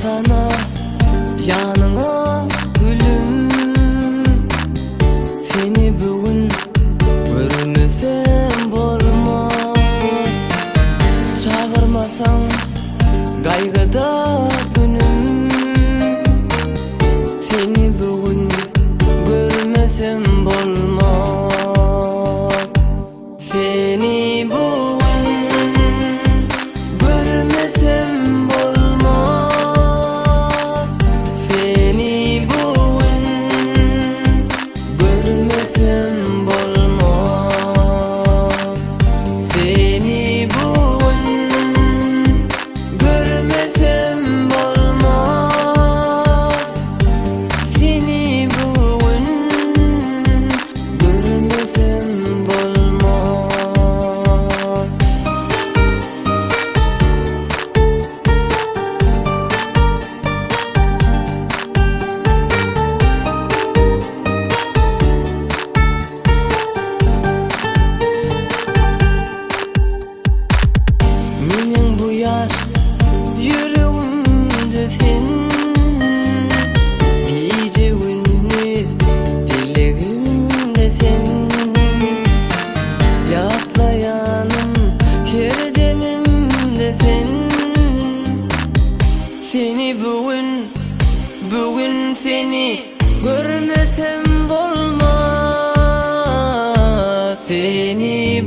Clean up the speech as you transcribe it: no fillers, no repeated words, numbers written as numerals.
sana yanına gülüm. Seni bugün görmesem bolmaz. Çağırmasan gaygıda günüm. Seni bugün görmesem bolmaz. Seni bugün görmesem bolmaz. Seni bugün görmesem bolmaz. Seni bugün görmesem bolmaz. Seni bugün görmesem bolmaz. Mening bu yaş yüreğimde sen, iyice ünlü dileğimde sen. Yatlayanım kerdemimde sen. Seni bugün seni görmesem bolmaz. Seni